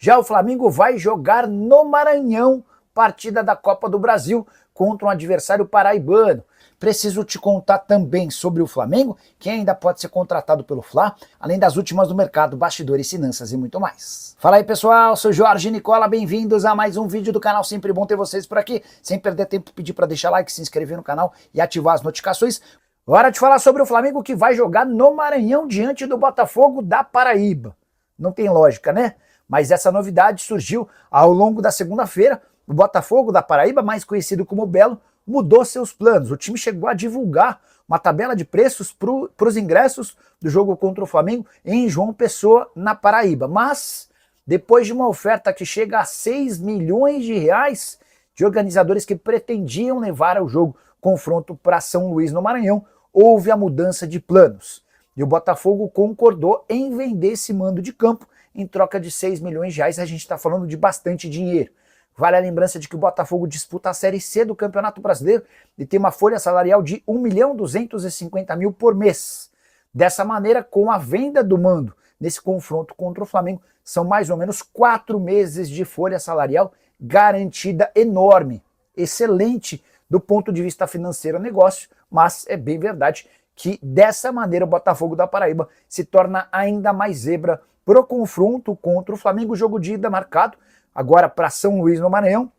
Já o Flamengo vai jogar no Maranhão, partida da Copa do Brasil contra um adversário paraibano. Preciso te contar também sobre o Flamengo, que ainda pode ser contratado pelo Fla, além das últimas do mercado, bastidores, finanças e muito mais. Fala aí pessoal, sou Jorge Nicola, bem-vindos a mais um vídeo do canal, sempre bom ter vocês por aqui. Sem perder tempo, pedir para deixar like, se inscrever no canal e ativar as notificações. Hora de falar sobre o Flamengo que vai jogar no Maranhão diante do Botafogo da Paraíba. Não tem lógica, né? Mas essa novidade surgiu ao longo da segunda-feira. O Botafogo da Paraíba, mais conhecido como Belo, mudou seus planos. O time chegou a divulgar uma tabela de preços para os ingressos do jogo contra o Flamengo em João Pessoa, na Paraíba. Mas, depois de uma oferta que chega a 6 milhões de reais de organizadores que pretendiam levar o jogo confronto para São Luís, no Maranhão, houve a mudança de planos. E o Botafogo concordou em vender esse mando de campo em troca de 6 milhões de reais. A gente está falando de bastante dinheiro. Vale a lembrança de que o Botafogo disputa a Série C do Campeonato Brasileiro e tem uma folha salarial de 1.250.000 por mês. Dessa maneira, com a venda do mando nesse confronto contra o Flamengo, são mais ou menos 4 meses de folha salarial garantida, enorme, excelente do ponto de vista financeiro negócio, mas é bem verdade que dessa maneira o Botafogo da Paraíba se torna ainda mais zebra pro confronto contra o Flamengo. Jogo de ida marcado agora para São Luís, no Maranhão,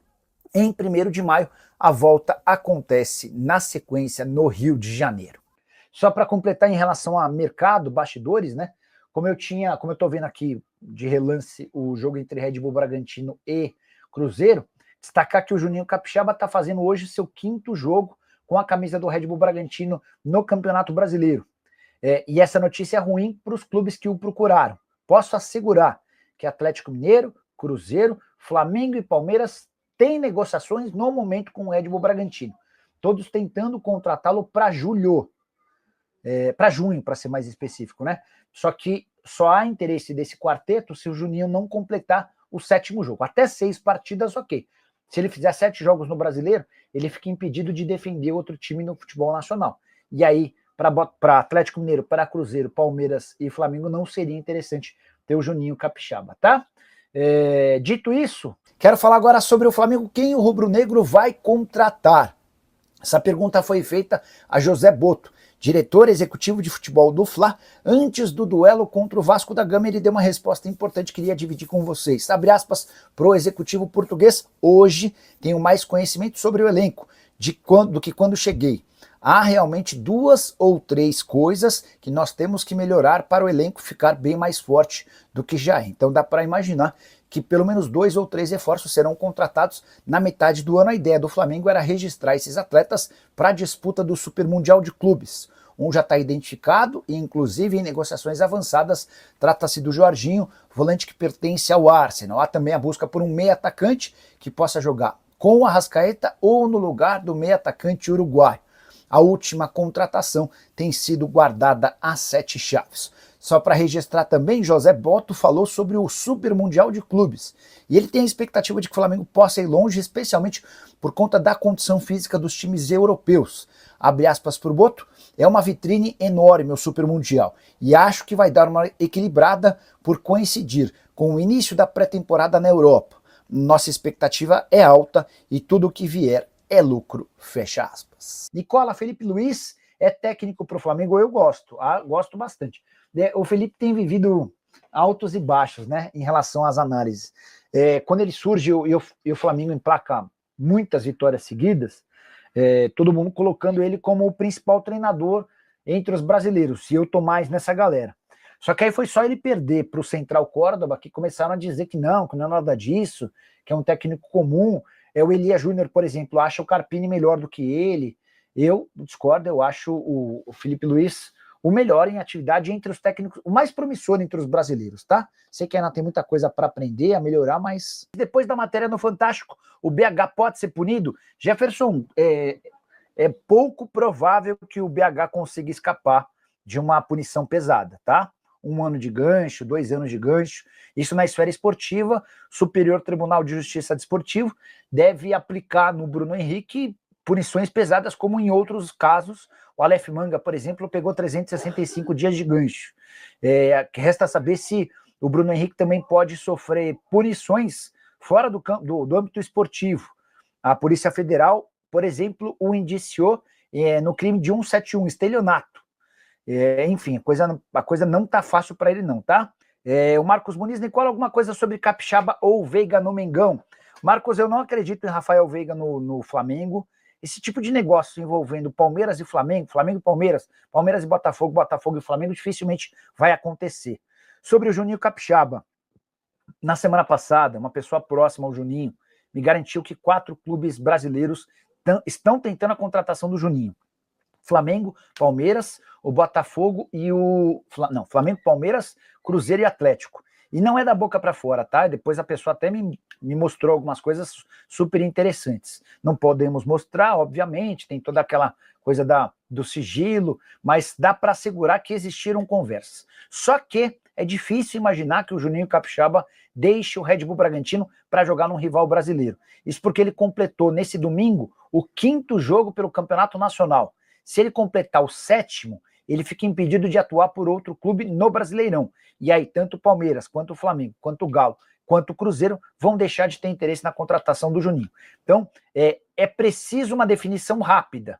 em 1º de maio. A volta acontece na sequência no Rio de Janeiro. Só para completar em relação a mercado, bastidores, né? Como eu tô vendo aqui de relance o jogo entre Red Bull Bragantino e Cruzeiro, destacar que o Juninho Capixaba está fazendo hoje seu 5º jogo com a camisa do Red Bull Bragantino no Campeonato Brasileiro. E essa notícia é ruim para os clubes que o procuraram. Posso assegurar que Atlético Mineiro, Cruzeiro, Flamengo e Palmeiras têm negociações no momento com o Red Bull Bragantino. Todos tentando contratá-lo para julho. Para junho, para ser mais específico, né? Só que só há interesse desse quarteto se o Juninho não completar o 7º jogo. Até 6 partidas, ok. Se ele fizer 7 jogos no Brasileiro, ele fica impedido de defender outro time no futebol nacional. E aí, para Atlético Mineiro, para Cruzeiro, Palmeiras e Flamengo, não seria interessante ter o Juninho Capixaba, tá? Dito isso, quero falar agora sobre o Flamengo. Quem o rubro-negro vai contratar? Essa pergunta foi feita a José Boto, diretor executivo de futebol do Fla, antes do duelo contra o Vasco da Gama. Ele deu uma resposta importante, queria dividir com vocês. Abre aspas pro executivo português: hoje tenho mais conhecimento sobre o elenco do que quando cheguei. Há realmente 2 ou 3 coisas que nós temos que melhorar para o elenco ficar bem mais forte do que já é. Então dá para imaginar que pelo menos 2 ou 3 reforços serão contratados na metade do ano. A ideia do Flamengo era registrar esses atletas para a disputa do Super Mundial de Clubes. Um já está identificado e inclusive em negociações avançadas. Trata-se do Jorginho, volante que pertence ao Arsenal. Há também a busca por um meio atacante que possa jogar com o Arrascaeta ou no lugar do meio atacante uruguaio. A última contratação tem sido guardada a 7 chaves. Só para registrar também, José Boto falou sobre o Super Mundial de Clubes. E ele tem a expectativa de que o Flamengo possa ir longe, especialmente por conta da condição física dos times europeus. Abre aspas para o Boto: é uma vitrine enorme o Super Mundial. E acho que vai dar uma equilibrada por coincidir com o início da pré-temporada na Europa. Nossa expectativa é alta e tudo o que vier é lucro, fecha aspas. Nicola, Felipe Luiz é técnico para o Flamengo? Eu gosto, gosto bastante. O Felipe tem vivido altos e baixos, né, em relação às análises. Quando ele surge e o Flamengo emplaca muitas vitórias seguidas, todo mundo colocando ele como o principal treinador entre os brasileiros, e eu tô mais nessa galera. Só que aí foi só ele perder para o Central Córdoba que começaram a dizer que não é nada disso, que é um técnico comum. O Elias Júnior, por exemplo, acha o Carpini melhor do que ele. Eu discordo, eu acho o Felipe Luiz o melhor em atividade entre os técnicos, o mais promissor entre os brasileiros, tá? Sei que ainda tem muita coisa para aprender, a melhorar, mas depois da matéria no Fantástico, o BH pode ser punido? Jefferson, é pouco provável que o BH consiga escapar de uma punição pesada, tá? 1 ano de gancho, 2 anos de gancho, isso na esfera esportiva. Superior Tribunal de Justiça Desportivo deve aplicar no Bruno Henrique punições pesadas, como em outros casos. O Aleph Manga, por exemplo, pegou 365 dias de gancho. Resta saber se o Bruno Henrique também pode sofrer punições fora do âmbito esportivo. A Polícia Federal, por exemplo, o indiciou no crime de 171, estelionato. Enfim, a coisa não tá fácil para ele não, tá? O Marcos Muniz, Nicola, alguma coisa sobre Capixaba ou Veiga no Mengão? Marcos, eu não acredito em Rafael Veiga no Flamengo. Esse tipo de negócio envolvendo Palmeiras e Flamengo, Flamengo e Palmeiras, Palmeiras e Botafogo, Botafogo e Flamengo, dificilmente vai acontecer. Sobre o Juninho Capixaba, na semana passada, uma pessoa próxima ao Juninho me garantiu que 4 clubes brasileiros estão tentando a contratação do Juninho. Flamengo, Palmeiras, o Botafogo e o... Não, Flamengo, Palmeiras, Cruzeiro e Atlético. E não é da boca para fora, tá? Depois a pessoa até me mostrou algumas coisas super interessantes. Não podemos mostrar, obviamente, tem toda aquela coisa do sigilo, mas dá para assegurar que existiram conversas. Só que é difícil imaginar que o Juninho Capixaba deixe o Red Bull Bragantino para jogar num rival brasileiro. Isso porque ele completou nesse domingo o 5º jogo pelo Campeonato Nacional. Se ele completar o 7º, ele fica impedido de atuar por outro clube no Brasileirão. E aí, tanto o Palmeiras, quanto o Flamengo, quanto o Galo, quanto o Cruzeiro vão deixar de ter interesse na contratação do Juninho. Então, é preciso uma definição rápida.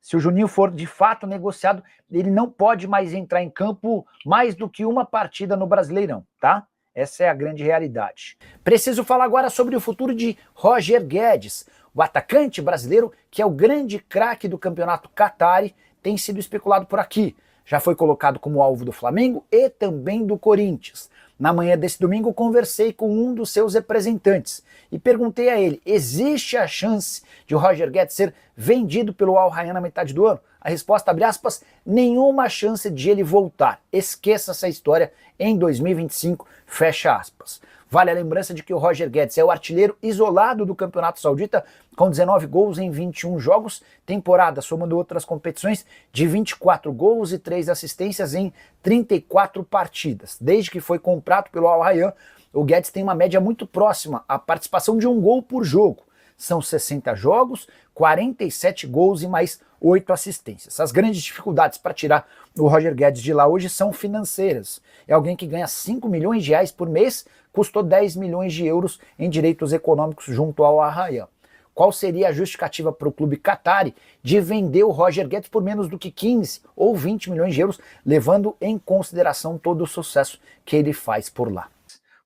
Se o Juninho for de fato negociado, ele não pode mais entrar em campo mais do que uma partida no Brasileirão, tá? Essa é a grande realidade. Preciso falar agora sobre o futuro de Roger Guedes, o atacante brasileiro que é o grande craque do campeonato Qatari, tem sido especulado por aqui. Já foi colocado como alvo do Flamengo e também do Corinthians. Na manhã desse domingo, conversei com um dos seus representantes e perguntei a ele, existe a chance de o Roger Guedes ser vendido pelo Al Rayyan na metade do ano? A resposta, abre aspas, nenhuma chance de ele voltar. Esqueça essa história em 2025, fecha aspas. Vale a lembrança de que o Roger Guedes é o artilheiro isolado do Campeonato Saudita, com 19 gols em 21 jogos, temporada, somando outras competições, de 24 gols e 3 assistências em 34 partidas. Desde que foi comprado pelo Al Rayyan, o Guedes tem uma média muito próxima à participação de 1 gol por jogo. São 60 jogos, 47 gols e mais 8 assistências. As grandes dificuldades para tirar o Roger Guedes de lá hoje são financeiras. É alguém que ganha 5 milhões de reais por mês, custou 10 milhões de euros em direitos econômicos junto ao Al Rayyan. Qual seria a justificativa para o clube Qatari de vender o Roger Guedes por menos do que 15 ou 20 milhões de euros, levando em consideração todo o sucesso que ele faz por lá?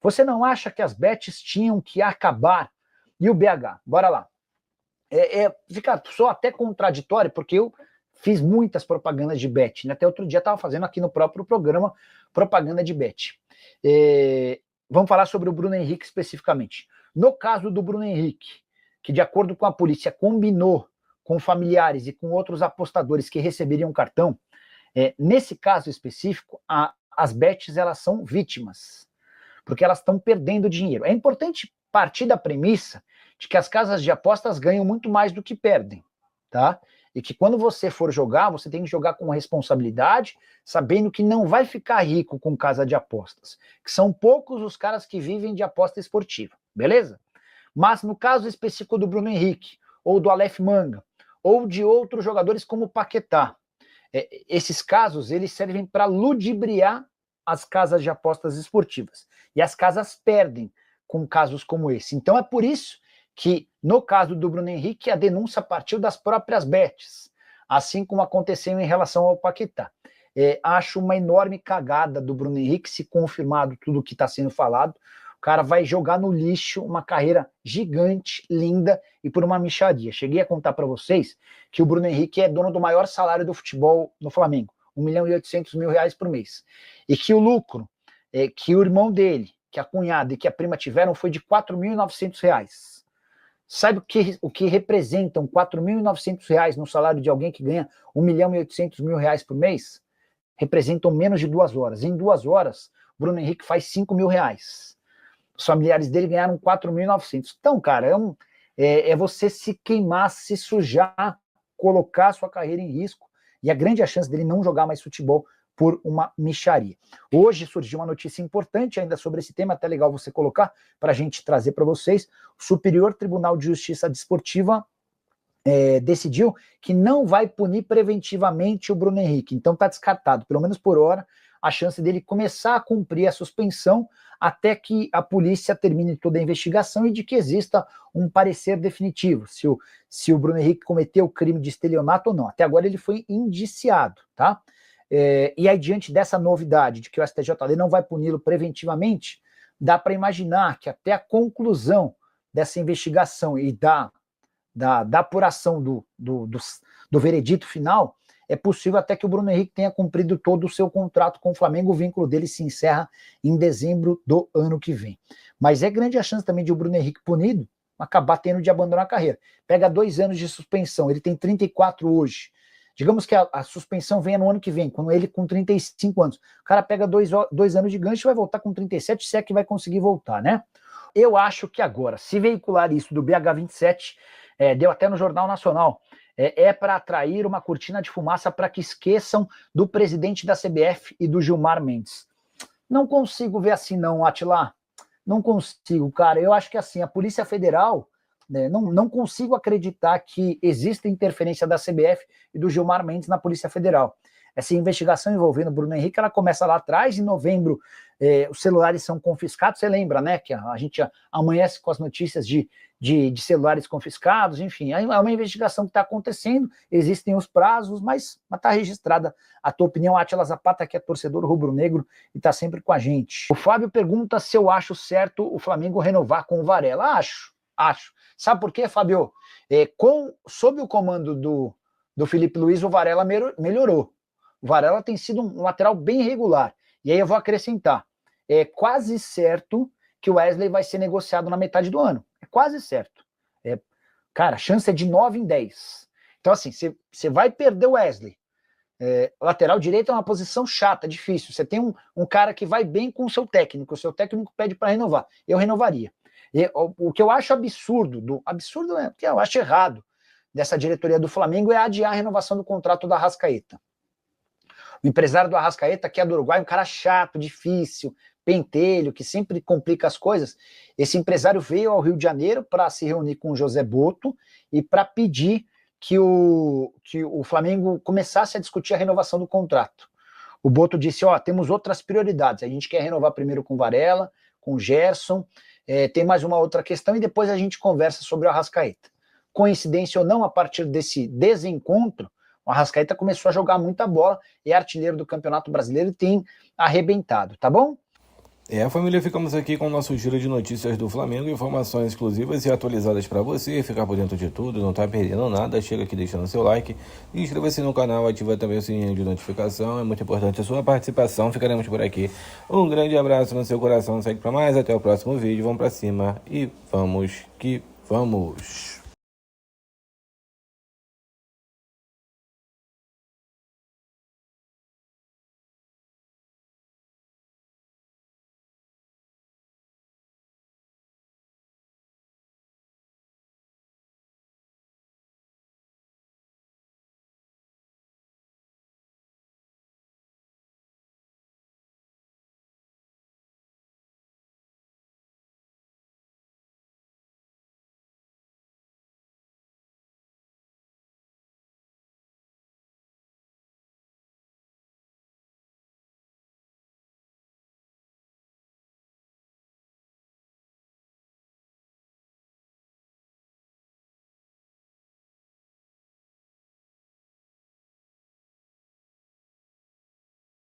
Você não acha que as bets tinham que acabar? E o BH? Bora lá. Sou até contraditório, porque eu fiz muitas propagandas de bet, né? Até outro dia estava fazendo aqui no próprio programa propaganda de bet. Vamos falar sobre o Bruno Henrique especificamente. No caso do Bruno Henrique, que de acordo com a polícia combinou com familiares e com outros apostadores que receberiam cartão, nesse caso específico, as bets elas são vítimas, porque elas estão perdendo dinheiro. É importante partir da premissa de que as casas de apostas ganham muito mais do que perdem, tá? E que quando você for jogar, você tem que jogar com responsabilidade, sabendo que não vai ficar rico com casa de apostas, que são poucos os caras que vivem de aposta esportiva, beleza? Mas no caso específico do Bruno Henrique, ou do Aleph Manga, ou de outros jogadores como o Paquetá, esses casos eles servem para ludibriar as casas de apostas esportivas. E as casas perdem com casos como esse. Então é por isso que, no caso do Bruno Henrique, a denúncia partiu das próprias bets, assim como aconteceu em relação ao Paquetá. Acho uma enorme cagada do Bruno Henrique, se confirmado tudo o que está sendo falado. O cara vai jogar no lixo uma carreira gigante, linda e por uma mixaria. Cheguei a contar para vocês que o Bruno Henrique é dono do maior salário do futebol no Flamengo, 1.800.000 reais por mês. E que o lucro que o irmão dele, que a cunhada e que a prima tiveram foi de 4.900 reais. Sabe o que representam 4.900 reais no salário de alguém que ganha 1.800.000 reais por mês? Representam menos de 2 horas. Em 2 horas, o Bruno Henrique faz 5.000 reais. Os familiares dele ganharam 4.900. Então, cara, é você se queimar, se sujar, colocar sua carreira em risco, e a grande chance dele não jogar mais futebol por uma mixaria. Hoje surgiu uma notícia importante ainda sobre esse tema, até legal você colocar, para a gente trazer para vocês. O Superior Tribunal de Justiça Desportiva decidiu que não vai punir preventivamente o Bruno Henrique. Então está descartado, pelo menos por hora, a chance dele começar a cumprir a suspensão até que a polícia termine toda a investigação e de que exista um parecer definitivo, se o Bruno Henrique cometeu o crime de estelionato ou não. Até agora ele foi indiciado, tá? E aí, diante dessa novidade de que o STJD não vai puni-lo preventivamente, dá para imaginar que até a conclusão dessa investigação e da apuração do veredito final, é possível até que o Bruno Henrique tenha cumprido todo o seu contrato com o Flamengo, o vínculo dele se encerra em dezembro do ano que vem. Mas é grande a chance também de o Bruno Henrique punido acabar tendo de abandonar a carreira. Pega 2 anos de suspensão, ele tem 34 hoje. Digamos que a suspensão venha no ano que vem, quando ele com 35 anos. O cara pega 2 anos de gancho e vai voltar com 37, se é que vai conseguir voltar, né? Eu acho que agora, se veicular isso do BH27, deu até no Jornal Nacional, para atrair uma cortina de fumaça para que esqueçam do presidente da CBF e do Gilmar Mendes. Não consigo ver assim não, Atila. Não consigo, cara. Eu acho que assim, a Polícia Federal, né, não consigo acreditar que exista interferência da CBF e do Gilmar Mendes na Polícia Federal. Essa investigação envolvendo o Bruno Henrique, ela começa lá atrás, em novembro os celulares são confiscados, você lembra, né, que a gente amanhece com as notícias de celulares confiscados, enfim, é uma investigação que está acontecendo, existem os prazos, mas está registrada a tua opinião. Átila Zapata, que é torcedor rubro-negro e está sempre com a gente. O Fábio pergunta se eu acho certo o Flamengo renovar com o Varela. Acho. Sabe por quê, Fábio? Sob o comando do Felipe Luiz, o Varela melhorou. O Varela tem sido um lateral bem regular. E aí eu vou acrescentar. É quase certo que o Wesley vai ser negociado na metade do ano. É quase certo. Cara, a chance é de 9 em 10. Então, assim, você vai perder o Wesley. Lateral direito é uma posição chata, difícil. Você tem um cara que vai bem com o seu técnico pede para renovar. Eu renovaria. O que eu acho absurdo é porque eu acho errado dessa diretoria do Flamengo é adiar a renovação do contrato do Arrascaeta. O empresário do Arrascaeta, que é do Uruguai, um cara chato, difícil, pentelho, que sempre complica as coisas. Esse empresário veio ao Rio de Janeiro para se reunir com o José Botto e para pedir que o Flamengo começasse a discutir a renovação do contrato. O Botto disse, temos outras prioridades, a gente quer renovar primeiro com o Varela, com o Gerson, tem mais uma outra questão e depois a gente conversa sobre o Arrascaeta. Coincidência ou não, a partir desse desencontro, o Arrascaeta começou a jogar muita bola, é artilheiro do Campeonato Brasileiro e tem arrebentado, tá bom? Família, ficamos aqui com o nosso giro de notícias do Flamengo, informações exclusivas e atualizadas para você, ficar por dentro de tudo, não tá perdendo nada, chega aqui deixando seu like, inscreva-se no canal, ativa também o sininho de notificação, é muito importante a sua participação, ficaremos por aqui. Um grande abraço no seu coração, segue para mais, até o próximo vídeo, vamos para cima e vamos que vamos!